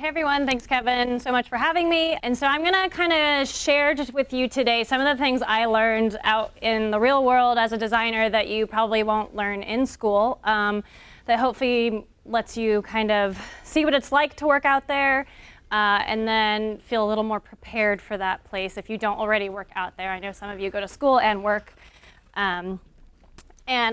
Hey everyone, thanks Kevin so much for having me. And so I'm gonna kind of share just with you today some of the things I learned out in the real world as a designer that you probably won't learn in school, that hopefully lets you kind of see what it's like to work out there, and then feel a little more prepared for that place if you don't already work out there. I know some of you go to school and work. And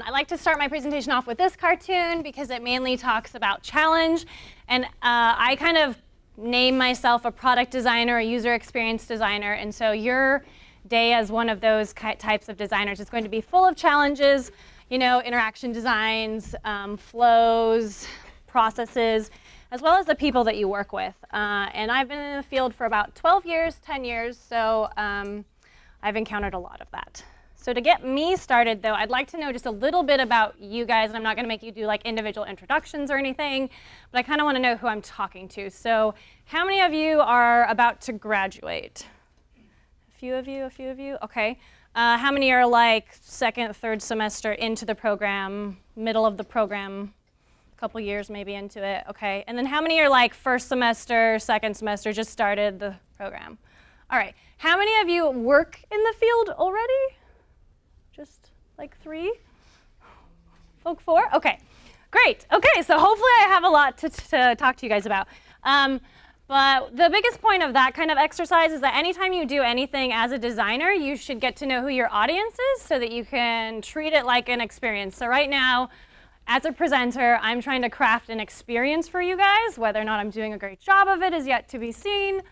I like to start my presentation off with this cartoon because it mainly talks about challenge. And I kind of name myself a product designer, a user experience designer. And so your day as one of those types of designers is going to be full of challenges, you know, interaction designs, flows, processes, as well as the people that you work with. And I've been in the field for about 12 years, 10 years, so I've encountered a lot of that. So to get me started, though, I'd like to know just a little bit about you guys, and I'm not going to make you do like individual introductions or anything, but I kind of want to know who I'm talking to. So how many of you are about to graduate? A few of you? Okay. How many are like second, third semester into the program, middle of the program, a couple years maybe into it? Okay. And then how many are like first semester, second semester, just started the program? All right. How many of you work in the field already? Just like 3? Folk 4? Okay, great. Okay, so hopefully I have a lot to talk to you guys about. But the biggest point of that kind of exercise is that anytime you do anything as a designer, you should get to know who your audience is so that you can treat it like an experience. So right now, as a presenter, I'm trying to craft an experience for you guys. Whether or not I'm doing a great job of it is yet to be seen.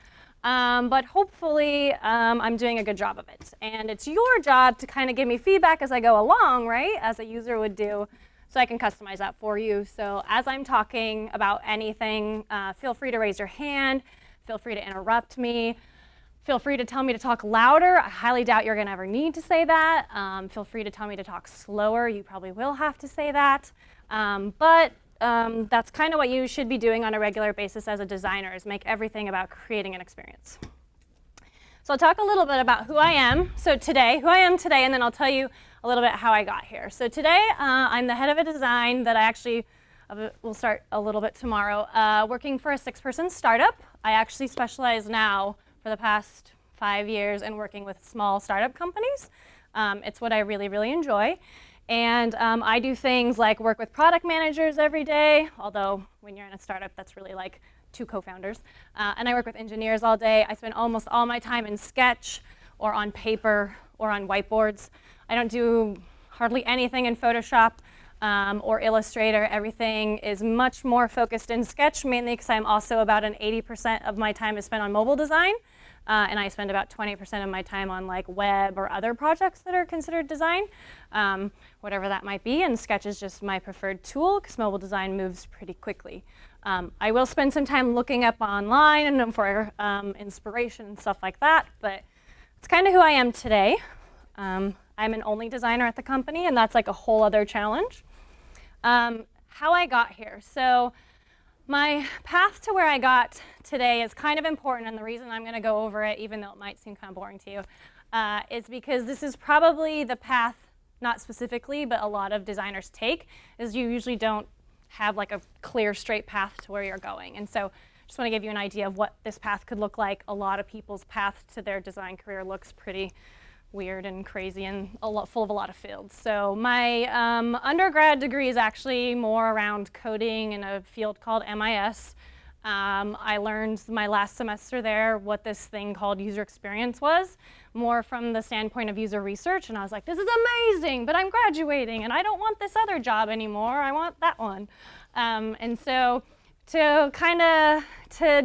But hopefully I'm doing a good job of it. And it's your job to kind of give me feedback as I go along, right? As a user would do, so I can customize that for you. So as I'm talking about anything, feel free to raise your hand, feel free to interrupt me, feel free to tell me to talk louder. I highly doubt you're gonna ever need to say that. Feel free to tell me to talk slower. You probably will have to say that. That's kind of what you should be doing on a regular basis as a designer, is make everything about creating an experience. So I'll talk a little bit about who I am. So today, who I am today, and then I'll tell you a little bit how I got here. So today, I'm the head of a design that I actually will start a little bit tomorrow, working for a 6-person startup. I actually specialize now for the past 5 years in working with small startup companies. It's what I really, really enjoy. And I do things like work with product managers every day, although when you're in a startup, that's really like 2 co-founders. And I work with engineers all day. I spend almost all my time in Sketch or on paper or on whiteboards. I don't do hardly anything in Photoshop or Illustrator. Everything is much more focused in Sketch, mainly because I'm also about an 80% of my time is spent on mobile design. And I spend about 20% of my time on like web or other projects that are considered design, whatever that might be. And Sketch is just my preferred tool because mobile design moves pretty quickly. I will spend some time looking up online and for inspiration and stuff like that, but it's kind of who I am today. I'm an only designer at the company, and that's like a whole other challenge. How I got here. So my path to where I got today is kind of important, and the reason I'm going to go over it, even though it might seem kind of boring to you, is because this is probably the path, not specifically, but a lot of designers take, is you usually don't have like a clear, straight path to where you're going. And so just want to give you an idea of what this path could look like. A lot of people's path to their design career looks pretty weird and crazy and full of a lot of fields. So my undergrad degree is actually more around coding in a field called MIS. I learned my last semester there what this thing called user experience was, more from the standpoint of user research, and I was like, this is amazing, but I'm graduating and I don't want this other job anymore, I want that one. And so to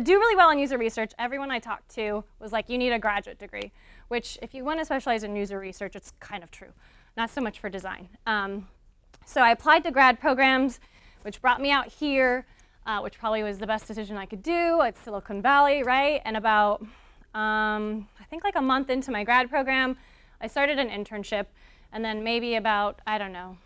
do really well in user research, everyone I talked to was like, you need a graduate degree, which if you want to specialize in user research, it's kind of true, not so much for design. So I applied to grad programs, which brought me out here, which probably was the best decision I could do at Silicon Valley, right? And about, I think like a month into my grad program, I started an internship, and then maybe about, I don't know,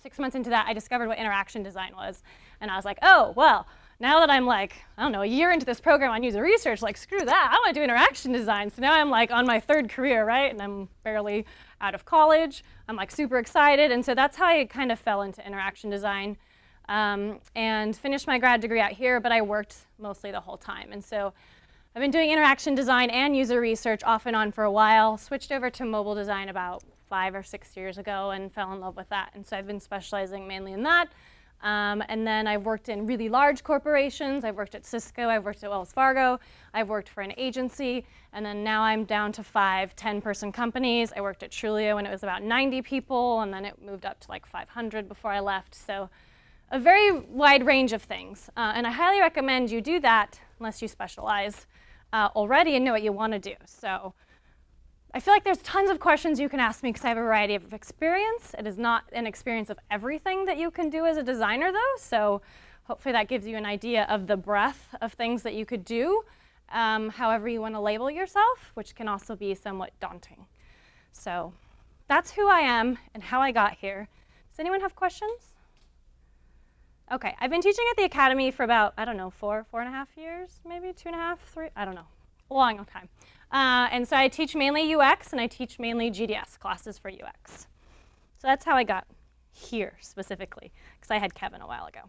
6 months into that, I discovered what interaction design was. And I was like, oh, well, now that I'm like, I don't know, a year into this program on user research, like screw that, I want to do interaction design. So now I'm like on my 3rd career, right? And I'm barely out of college. I'm like super excited. And so that's how I kind of fell into interaction design. and finished my grad degree out here, but I worked mostly the whole time. And so I've been doing interaction design and user research off and on for a while, switched over to mobile design about 5 or 6 years ago and fell in love with that. And so I've been specializing mainly in that. And then I've worked in really large corporations. I've worked at Cisco, I've worked at Wells Fargo, I've worked for an agency, and then now I'm down to 5 10-person companies. I worked at Trulio when it was about 90 people, and then it moved up to like 500 before I left. So a very wide range of things. And I highly recommend you do that unless you specialize already and know what you want to do. So I feel like there's tons of questions you can ask me because I have a variety of experience. It is not an experience of everything that you can do as a designer, though. So hopefully that gives you an idea of the breadth of things that you could do, however you want to label yourself, which can also be somewhat daunting. So that's who I am and how I got here. Does anyone have questions? Okay, I've been teaching at the Academy for about, I don't know, 4.5 years, maybe 2.5, 3, I don't know, a long time. And so I teach mainly UX and I teach mainly GDS classes for UX. So that's how I got here specifically, because I had Kevin a while ago.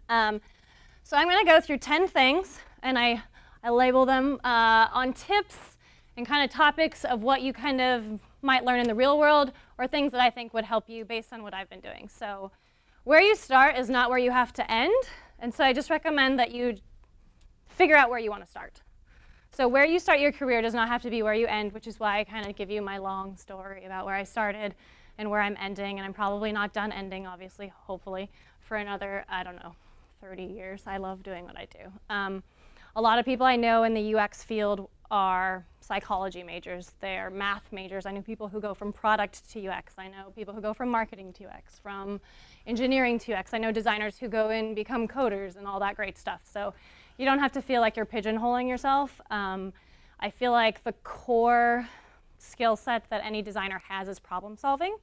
So I'm going to go through 10 things, and I label them on tips and kind of topics of what you kind of might learn in the real world or things that I think would help you based on what I've been doing. So where you start is not where you have to end, and so I just recommend that you figure out where you want to start. So where you start your career does not have to be where you end, which is why I kind of give you my long story about where I started and where I'm ending, and I'm probably not done ending, obviously, hopefully, for another, I don't know, 30 years. I love doing what I do. A lot of people I know in the UX field are psychology majors. They're math majors. I know people who go from product to UX. I know people who go from marketing to UX, from engineering to UX. I know designers who go and become coders and all that great stuff. So you don't have to feel like you're pigeonholing yourself. I feel like the core skill set that any designer has is problem solving.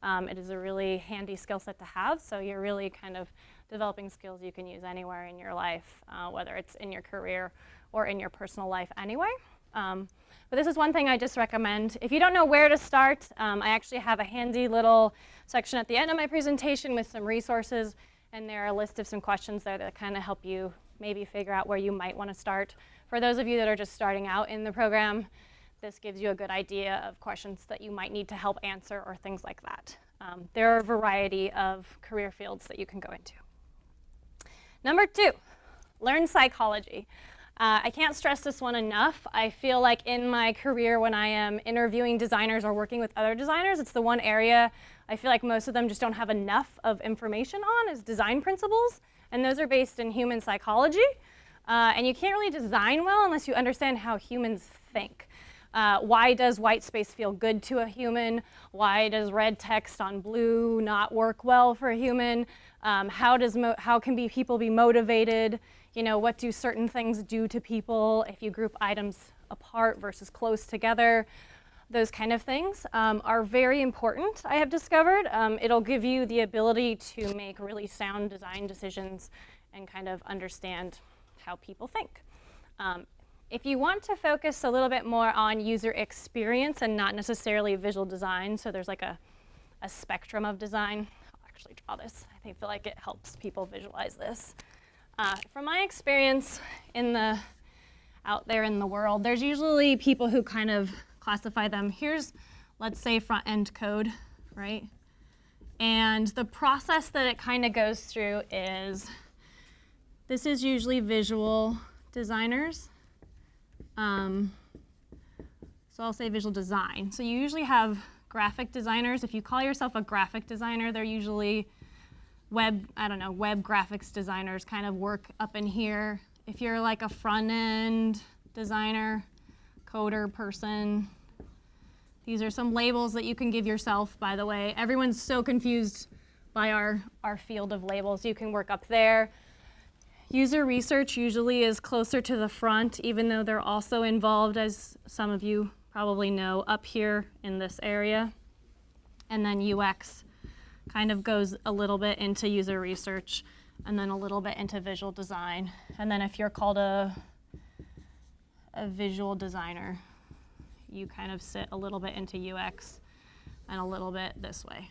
It is a really handy skill set to have, so you're really kind of developing skills you can use anywhere in your life, whether it's in your career or in your personal life anyway. But this is one thing I just recommend. If you don't know where to start, I actually have a handy little section at the end of my presentation with some resources, and there are a list of some questions there that kind of help you maybe figure out where you might want to start. For those of you that are just starting out in the program, this gives you a good idea of questions that you might need to help answer or things like that. There are a variety of career fields that you can go into. Number 2, learn psychology. I can't stress this one enough. I feel like in my career when I am interviewing designers or working with other designers, it's the one area I feel like most of them just don't have enough of information on is design principles, and those are based in human psychology. And you can't really design well unless you understand how humans think. Why does white space feel good to a human? Why does red text on blue not work well for a human? How can people be motivated? You know, what do certain things do to people if you group items apart versus close together? Those kind of things are very important, I have discovered. It'll give you the ability to make really sound design decisions and kind of understand how people think. If you want to focus a little bit more on user experience and not necessarily visual design, so there's like a spectrum of design. I'll actually draw this. I feel like it helps people visualize this. From my experience out there in the world, there's usually people who kind of classify them. Here's, let's say, front-end code, right? And the process that it kind of goes through is, this is usually visual designers. So I'll say visual design. So you usually have graphic designers. If you call yourself a graphic designer, they're usually web graphics designers kind of work up in here. If you're like a front-end designer, coder person, these are some labels that you can give yourself, by the way. Everyone's so confused by our field of labels. You can work up there. User research usually is closer to the front, even though they're also involved, as some of you probably know, up here in this area. And then UX kind of goes a little bit into user research and then a little bit into visual design. And then if you're called a visual designer, you kind of sit a little bit into UX and a little bit this way.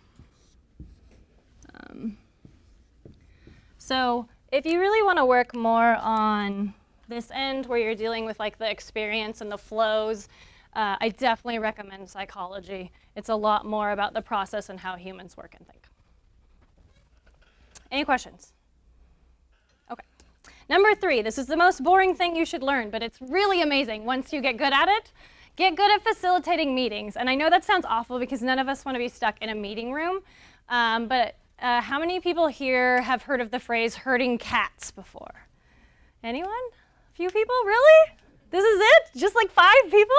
So if you really want to work more on this end where you're dealing with like the experience and the flows, I definitely recommend psychology. It's a lot more about the process and how humans work and think. Any questions? Okay. Number 3, this is the most boring thing you should learn, but it's really amazing once you get good at it. Get good at facilitating meetings. And I know that sounds awful because none of us want to be stuck in a meeting room, but how many people here have heard of the phrase herding cats before? Anyone? A few people? Really? This is it? Just like 5 people?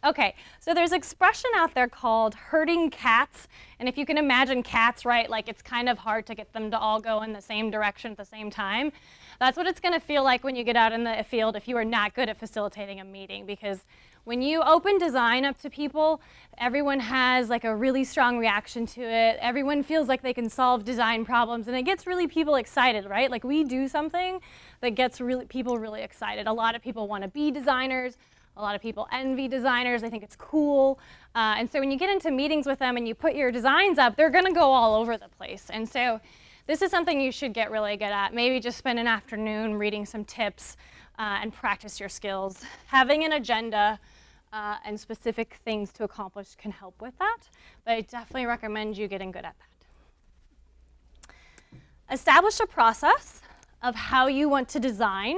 Okay, so there's an expression out there called herding cats, and if you can imagine cats, right, like it's kind of hard to get them to all go in the same direction at the same time. That's what it's going to feel like when you get out in the field if you are not good at facilitating a meeting, because when you open design up to people, everyone has like a really strong reaction to it. Everyone feels like they can solve design problems, and it gets really people excited, right? Like we do something that gets people really excited. A lot of people want to be designers. A lot of people envy designers. They think it's cool. And so when you get into meetings with them and you put your designs up, they're going to go all over the place. And so this is something you should get really good at. Maybe just spend an afternoon reading some tips and practice your skills. Having an agenda and specific things to accomplish can help with that, but I definitely recommend you getting good at that. Establish a process of how you want to design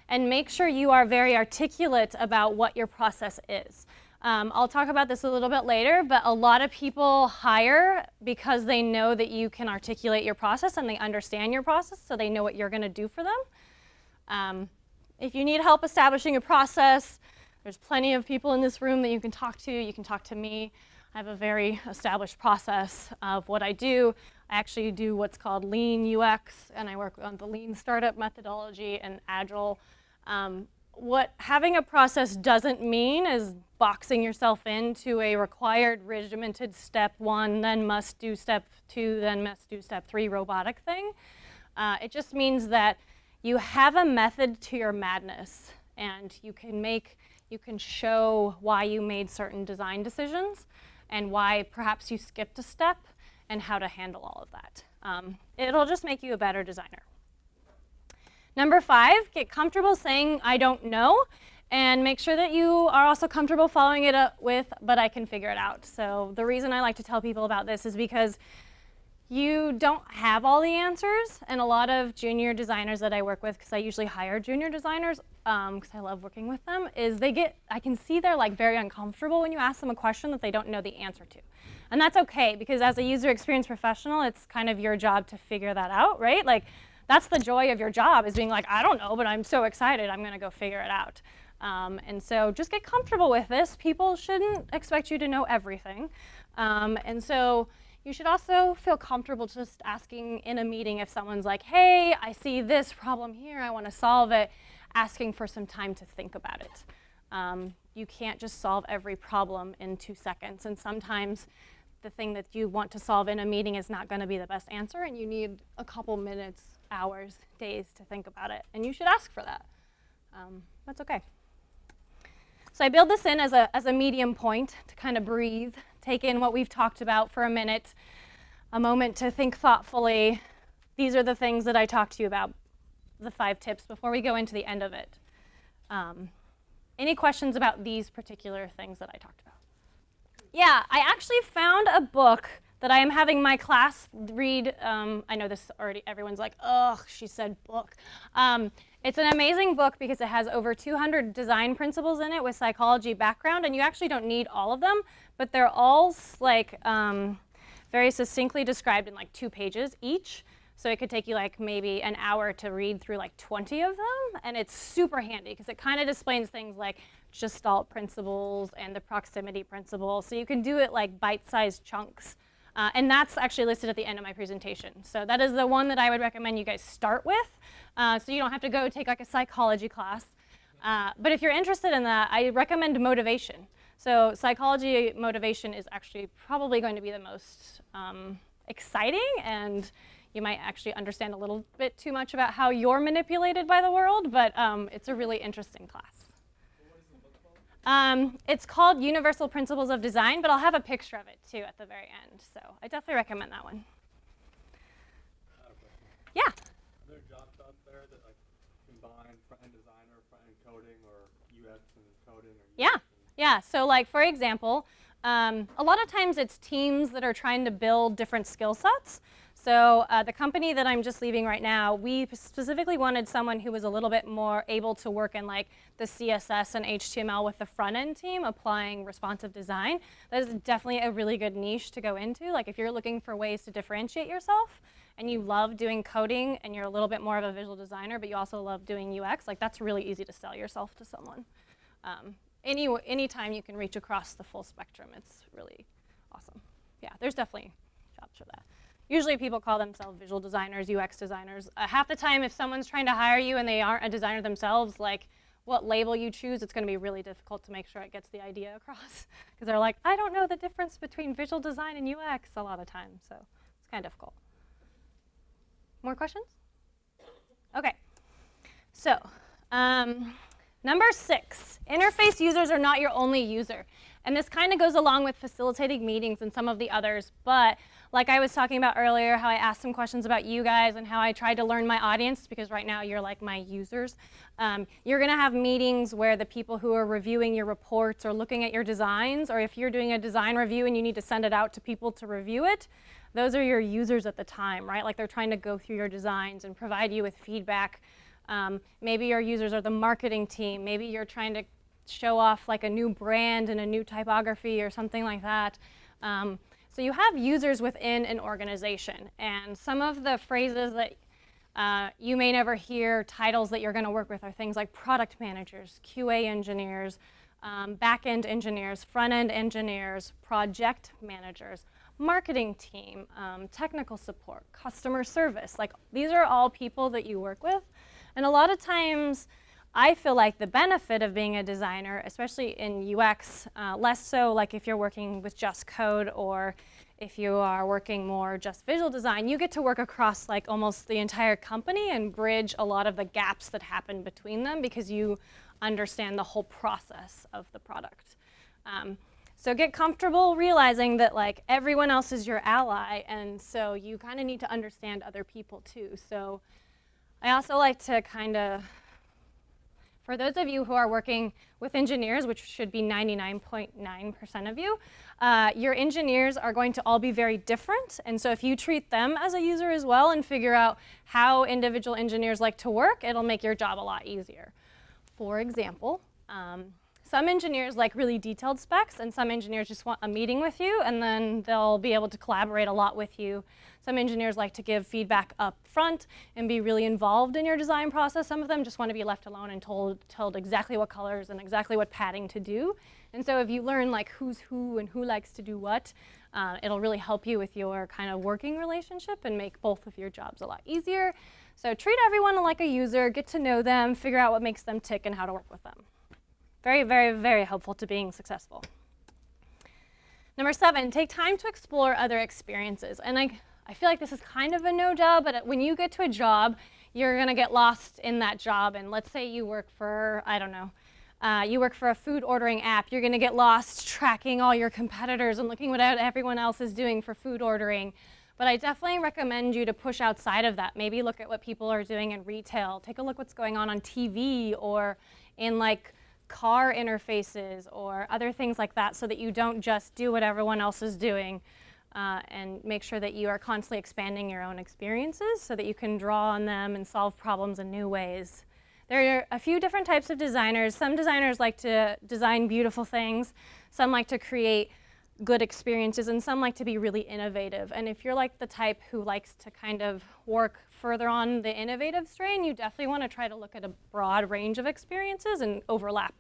and make sure you are very articulate about what your process is. I'll talk about this a little bit later, but a lot of people hire because they know that you can articulate your process and they understand your process, so they know what you're going to do for them. If you need help establishing a process, there's plenty of people in this room that you can talk to. You can talk to me. I have a very established process of what I do. I actually do what's called Lean UX, and I work on the Lean startup methodology and Agile. What having a process doesn't mean is boxing yourself into a required regimented step 1, then must do step 2, then must do step 3 robotic thing. It just means that you have a method to your madness, and you can show why you made certain design decisions and why perhaps you skipped a step and how to handle all of that. It'll just make you a better designer. Number 5, get comfortable saying, I don't know, and make sure that you are also comfortable following it up with, but I can figure it out. So the reason I like to tell people about this is because you don't have all the answers, and a lot of junior designers that I work with, because I usually hire junior designers, because I love working with them, is I can see they're like very uncomfortable when you ask them a question that they don't know the answer to. And that's okay, because as a user experience professional, it's kind of your job to figure that out, right? Like, that's the joy of your job, is being like, I don't know, but I'm so excited, I'm gonna go figure it out. And so just get comfortable with this. People shouldn't expect you to know everything. And so you should also feel comfortable just asking in a meeting if someone's like, hey, I see this problem here, I wanna solve it, asking for some time to think about it. You can't just solve every problem in 2 seconds, and sometimes the thing that you want to solve in a meeting is not gonna be the best answer, and you need a couple minutes, hours, days to think about it, and you should ask for that. That's okay. So I build this in as a medium point to kind of breathe, take in what we've talked about for a minute, a moment to think thoughtfully. These are the things that I talked to you about, the 5 tips, before we go into the end of it. Any questions about these particular things that I talked about? Yeah, I actually found a book that I am having my class read. I know this already, everyone's like, ugh, she said book. It's an amazing book because it has over 200 design principles in it with psychology background, and you actually don't need all of them, but they're all like very succinctly described in like 2 pages each. So it could take you like maybe an hour to read through like 20 of them, and it's super handy because it kind of explains things like Gestalt principles and the proximity principle. So you can do it like bite-sized chunks. And that's actually listed at the end of my presentation. So that is the one that I would recommend you guys start with, so you don't have to go take like a psychology class. But if you're interested in that, I recommend Motivation. So psychology motivation is actually probably going to be the most exciting, and you might actually understand a little bit too much about how you're manipulated by the world, but it's a really interesting class. It's called Universal Principles of Design, but I'll have a picture of it too at the very end. So I definitely recommend that one. Yeah? Are there Yeah, so like for example, a lot of times it's teams that are trying to build different skill sets. So the company that I'm just leaving right now, we specifically wanted someone who was a little bit more able to work in like the CSS and HTML with the front end team applying responsive design. That is definitely a really good niche to go into. Like if you're looking for ways to differentiate yourself and you love doing coding and you're a little bit more of a visual designer, but you also love doing UX, like that's really easy to sell yourself to someone. Anytime you can reach across the full spectrum, it's really awesome. Yeah, there's definitely jobs for that. Usually people call themselves visual designers, UX designers. Half the time if someone's trying to hire you and they aren't a designer themselves, like what label you choose, it's going to be really difficult to make sure it gets the idea across. Because they're like, I don't know the difference between visual design and UX a lot of times, so it's kind of difficult. More questions? Okay, so number 6, interface users are not your only user. And this kind of goes along with facilitating meetings and some of the others, but like I was talking about earlier, how I asked some questions about you guys and how I tried to learn my audience, because right now you're like my users. You're gonna have meetings where the people who are reviewing your reports or looking at your designs, or if you're doing a design review and you need to send it out to people to review it, those are your users at the time, right? Like they're trying to go through your designs and provide you with feedback. Maybe your users are the marketing team. Maybe you're trying to show off like a new brand and a new typography or something like that. So you have users within an organization, and some of the phrases that you may never hear, titles that you're going to work with, are things like product managers, QA engineers, back-end engineers, front-end engineers, project managers, marketing team, technical support, customer service. Like these are all people that you work with, and a lot of times I feel like the benefit of being a designer, especially in UX, less so like if you're working with just code or if you are working more just visual design, you get to work across like almost the entire company and bridge a lot of the gaps that happen between them because you understand the whole process of the product. So get comfortable realizing that like everyone else is your ally, and so you kind of need to understand other people too. So I also like to kind of, for those of you who are working with engineers, which should be 99.9% of you, your engineers are going to all be very different. And so if you treat them as a user as well and figure out how individual engineers like to work, it'll make your job a lot easier. For example, some engineers like really detailed specs, and some engineers just want a meeting with you, and then they'll be able to collaborate a lot with you. Some engineers like to give feedback up front and be really involved in your design process. Some of them just want to be left alone and told exactly what colors and exactly what padding to do. And so if you learn like who's who and who likes to do what, it'll really help you with your kind of working relationship and make both of your jobs a lot easier. So treat everyone like a user, get to know them, figure out what makes them tick and how to work with them. Very, very, very helpful to being successful. Number 7, take time to explore other experiences. And I feel like this is kind of a no job, but when you get to a job, you're going to get lost in that job. And let's say you work for, I don't know, you work for a food ordering app. You're going to get lost tracking all your competitors and looking what everyone else is doing for food ordering. But I definitely recommend you to push outside of that. Maybe look at what people are doing in retail. Take a look what's going on TV or in like car interfaces or other things like that, so that you don't just do what everyone else is doing, and make sure that you are constantly expanding your own experiences so that you can draw on them and solve problems in new ways. There are a few different types of designers. Some designers like to design beautiful things, some like to create good experiences, and some like to be really innovative. And if you're like the type who likes to kind of work further on the innovative strain, you definitely want to try to look at a broad range of experiences and overlap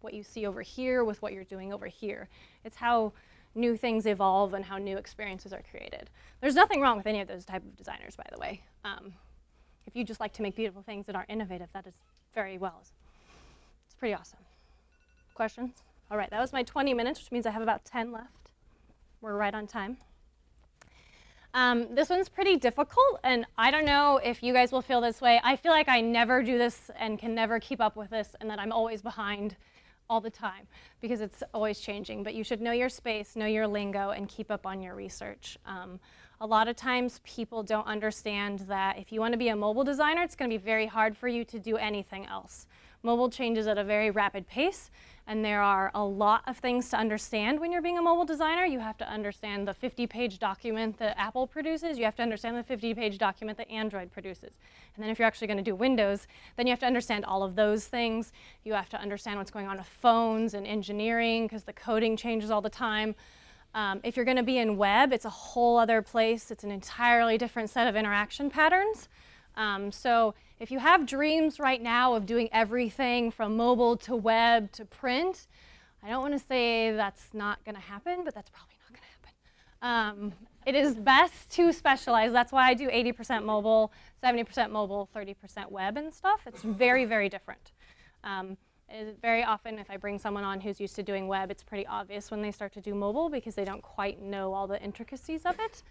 what you see over here with what you're doing over here. It's how new things evolve and how new experiences are created. There's nothing wrong with any of those type of designers, by the way. If you just like to make beautiful things that are innovative, that is very well. It's pretty awesome. Questions? All right, that was my 20 minutes, which means I have about 10 left. We're right on time. This one's pretty difficult, and I don't know if you guys will feel this way. I feel like I never do this and can never keep up with this, and that I'm always behind all the time because it's always changing. But you should know your space, know your lingo, and keep up on your research. A lot of times people don't understand that if you want to be a mobile designer, it's going to be very hard for you to do anything else. Mobile changes at a very rapid pace, and there are a lot of things to understand when you're being a mobile designer. You have to understand the 50-page document that Apple produces. You have to understand the 50-page document that Android produces. And then if you're actually going to do Windows, then you have to understand all of those things. You have to understand what's going on with phones and engineering, because the coding changes all the time. If you're going to be in web, it's a whole other place. It's an entirely different set of interaction patterns. So if you have dreams right now of doing everything from mobile to web to print, I don't want to say that's not going to happen, but that's probably not going to happen. It is best to specialize. That's why I do 80% mobile, 70% mobile, 30% web and stuff. It's very, very different. Very often, if I bring someone on who's used to doing web, it's pretty obvious when they start to do mobile because they don't quite know all the intricacies of it.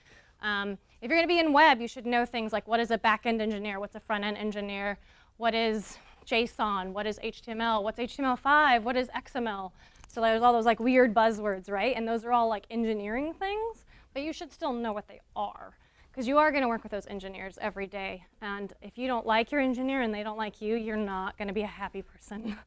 If you're going to be in web, you should know things like what is a back-end engineer, what's a front-end engineer, what is JSON, what is HTML, what's HTML5, what is XML. So there's all those like weird buzzwords, right? And those are all like engineering things, but you should still know what they are, because you are going to work with those engineers every day. And if you don't like your engineer and they don't like you, you're not going to be a happy person.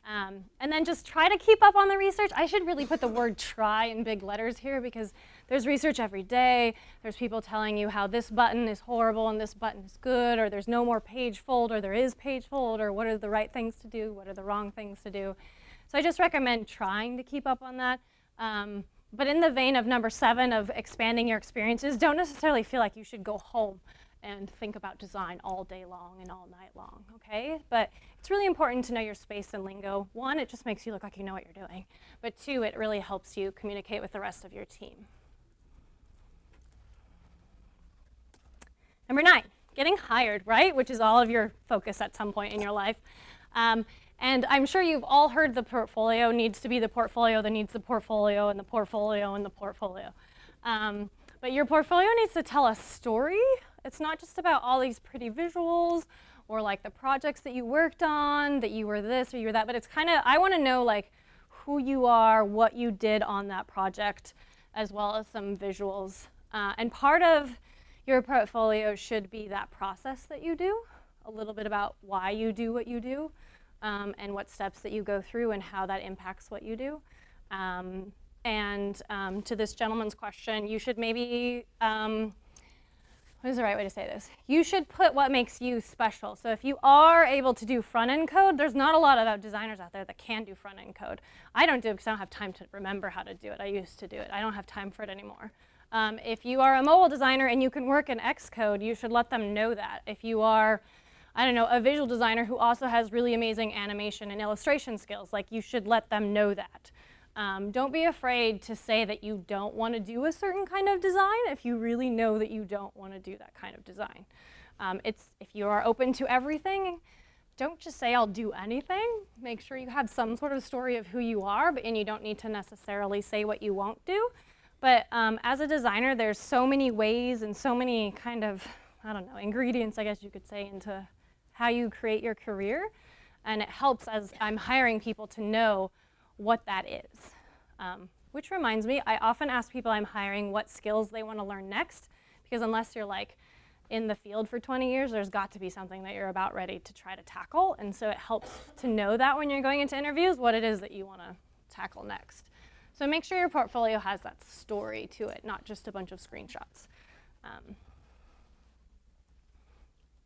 And then just try to keep up on the research. I should really put the word try in big letters here, because there's research every day. There's people telling you how this button is horrible and this button is good, or there's no more page fold, or there is page fold, or what are the right things to do, what are the wrong things to do. So I just recommend trying to keep up on that. But in the vein of number 7 of expanding your experiences, don't necessarily feel like you should go home and think about design all day long and all night long, okay? But it's really important to know your space and lingo. 1, it just makes you look like you know what you're doing. But 2, it really helps you communicate with the rest of your team. Number 9, getting hired, right? Which is all of your focus at some point in your life. And I'm sure you've all heard the portfolio needs to be the portfolio that needs the portfolio and the portfolio and the portfolio. But your portfolio needs to tell a story. It's not just about all these pretty visuals or like the projects that you worked on, that you were this or you were that, but it's kind of, I want to know like who you are, what you did on that project, as well as some visuals. And part of your portfolio should be that process that you do, a little bit about why you do what you do, and what steps that you go through and how that impacts what you do. And to this gentleman's question, you should maybe, what is the right way to say this? You should put what makes you special. So if you are able to do front-end code, there's not a lot of designers out there that can do front-end code. I don't do it because I don't have time to remember how to do it. I used to do it. I don't have time for it anymore. If you are a mobile designer and you can work in Xcode, you should let them know that. If you are, I don't know, a visual designer who also has really amazing animation and illustration skills, like you should let them know that. Don't be afraid to say that you don't want to do a certain kind of design if you really know that you don't want to do that kind of design. If you are open to everything, don't just say I'll do anything. Make sure you have some sort of story of who you are, and you don't need to necessarily say what you won't do. But as a designer, there's so many ways and so many kind of, I don't know, ingredients, I guess you could say, into how you create your career. And it helps as I'm hiring people to know what that is. Which reminds me, I often ask people I'm hiring what skills they want to learn next, because unless you're like in the field for 20 years, there's got to be something that you're about ready to try to tackle. And so it helps to know that when you're going into interviews, what it is that you want to tackle next. So make sure your portfolio has that story to it, not just a bunch of screenshots.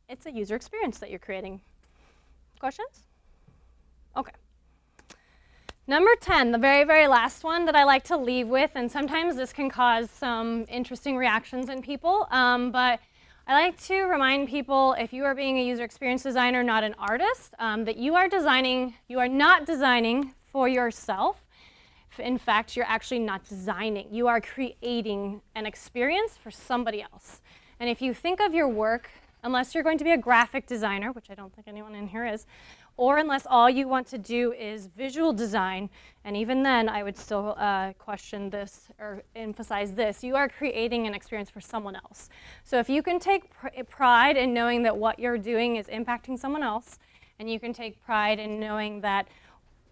It's a user experience that you're creating. Questions? Okay. Number 10, the very, very last one that I like to leave with, and sometimes this can cause some interesting reactions in people, but I like to remind people, if you are being a user experience designer, not an artist, that you are not designing for yourself. In fact, you're actually not designing. You are creating an experience for somebody else. And if you think of your work, unless you're going to be a graphic designer, which I don't think anyone in here is, or unless all you want to do is visual design, and even then I would still question this or emphasize this, you are creating an experience for someone else. So if you can take pride in knowing that what you're doing is impacting someone else, and you can take pride in knowing that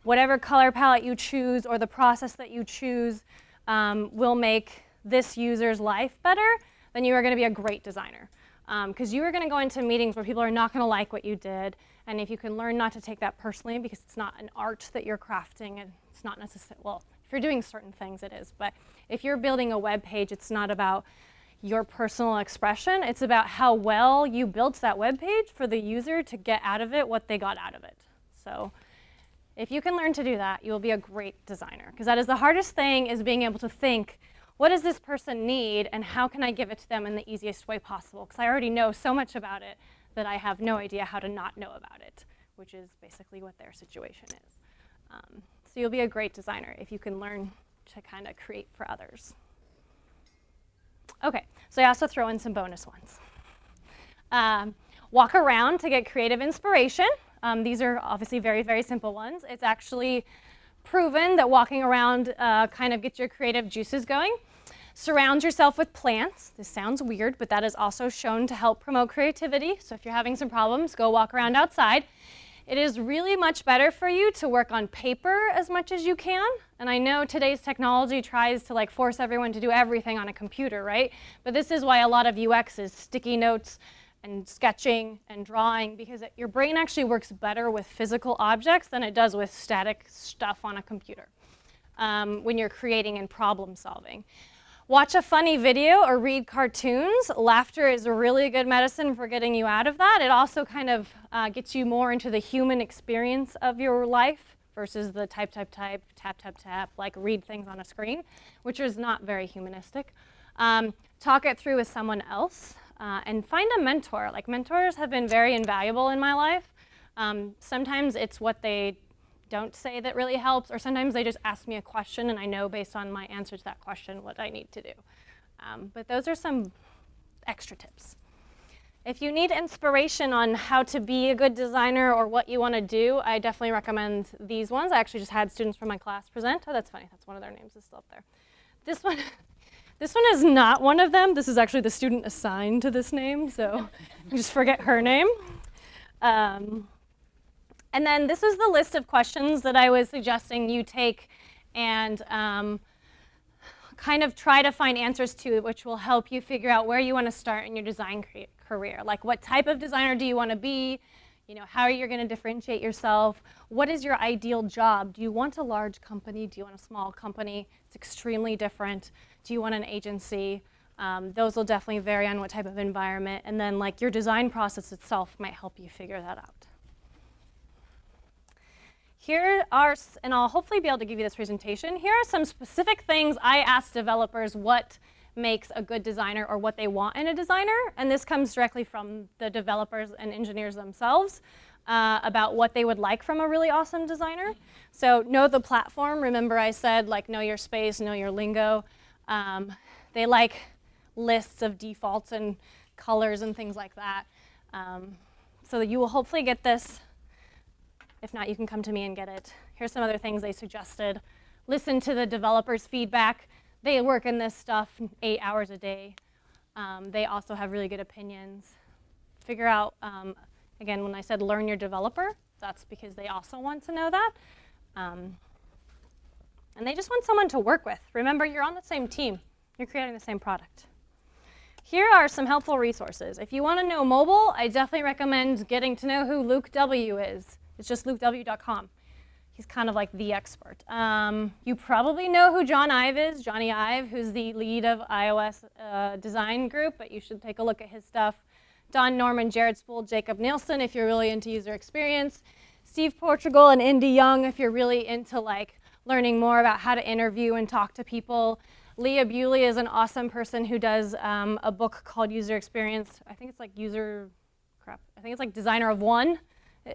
whatever color palette you choose or the process that you choose will make this user's life better, then you are going to be a great designer. because you are going to go into meetings where people are not going to like what you did. And if you can learn not to take that personally, because it's not an art that you're crafting, and it's not necessarily, well, if you're doing certain things, it is. But if you're building a web page, it's not about your personal expression. It's about how well you built that web page for the user to get out of it what they got out of it. So if you can learn to do that, you will be a great designer. Because that is the hardest thing, is being able to think, what does this person need, and how can I give it to them in the easiest way possible? Because I already know so much about it that I have no idea how to not know about it, which is basically what their situation is. So you'll be a great designer if you can learn to kind of create for others. Okay, so I also throw in some bonus ones. Walk around to get creative inspiration. These are obviously very, very simple ones. It's actually proven that walking around kind of gets your creative juices going. Surround yourself with plants. This sounds weird, but that is also shown to help promote creativity. So if you're having some problems, go walk around outside. It is really much better for you to work on paper as much as you can. And I know today's technology tries to like force everyone to do everything on a computer, right? But this is why a lot of UX is sticky notes and sketching and drawing, because your brain actually works better with physical objects than it does with static stuff on a computer when you're creating and problem solving. Watch a funny video or read cartoons. Laughter is a really good medicine for getting you out of that. It also kind of gets you more into the human experience of your life versus the type, tap, like read things on a screen, which is not very humanistic. Talk it through with someone else and find a mentor. Like, mentors have been very invaluable in my life. Sometimes it's what they don't say that really helps, or sometimes they just ask me a question and I know based on my answer to that question what I need to do. But those are some extra tips. If you need inspiration on how to be a good designer or what you want to do, I definitely recommend these ones. I actually just had students from my class present. Oh, that's funny. That's one of their names is still up there. This one is not one of them. This is actually the student assigned to this name, so you just forget her name. And then this is the list of questions that I was suggesting you take and kind of try to find answers to, which will help you figure out where you want to start in your design career. Like, what type of designer do you want to be? You know, how are you going to differentiate yourself? What is your ideal job? Do you want a large company? Do you want a small company? It's extremely different. Do you want an agency? Those will definitely vary on what type of environment. And then, like, your design process itself might help you figure that out. Here are, and I'll hopefully be able to give you this presentation, here are some specific things I ask developers what makes a good designer or what they want in a designer. And this comes directly from the developers and engineers themselves about what they would like from a really awesome designer. So know the platform. Remember I said, like, know your space, know your lingo. They like lists of defaults and colors and things like that. So you will hopefully get this. If not, you can come to me and get it. Here's some other things they suggested. Listen to the developers' feedback. They work in this stuff 8 hours a day. They also have really good opinions. Figure out, again, when I said learn your developer, that's because they also want to know that. And they just want someone to work with. Remember, you're on the same team. You're creating the same product. Here are some helpful resources. If you want to know mobile, I definitely recommend getting to know who Luke W. is. It's just lukew.com. He's kind of like the expert. You probably know who John Ive is, Johnny Ive, who's the lead of iOS design group, but you should take a look at his stuff. Don Norman, Jared Spool, Jacob Nielsen, if you're really into user experience. Steve Portugal and Indy Young, if you're really into like learning more about how to interview and talk to people. Leah Bewley is an awesome person who does a book called User Experience. I think it's like Designer of One.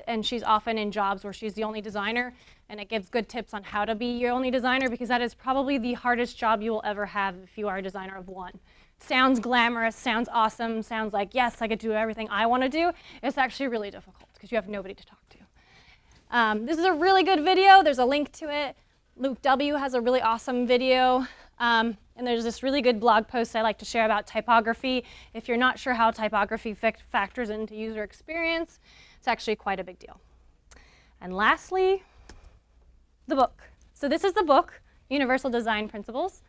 And she's often in jobs where she's the only designer, and it gives good tips on how to be your only designer, because that is probably the hardest job you will ever have if you are a designer of one. Sounds glamorous, sounds awesome, sounds like, yes, I get to do everything I want to do. It's actually really difficult because you have nobody to talk to. This is a really good video. There's a link to it. Luke W. has a really awesome video. And there's this really good blog post I like to share about typography. If you're not sure how typography factors into user experience, it's actually quite a big deal. And lastly, the book. So this is the book, Universal Design Principles,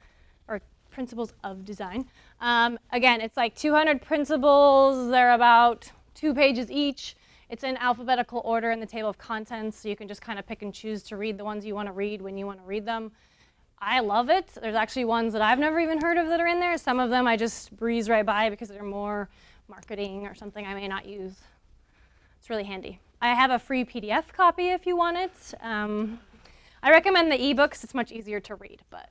or Principles of Design. Again, it's like 200 principles. They're about 2 pages each. It's in alphabetical order in the table of contents, so you can just kind of pick and choose to read the ones you want to read when you want to read them. I love it. There's actually ones that I've never even heard of that are in there. Some of them I just breeze right by because they're more marketing or something I may not use. It's really handy. I have a free PDF copy if you want it. I recommend the ebooks. It's much easier to read, but.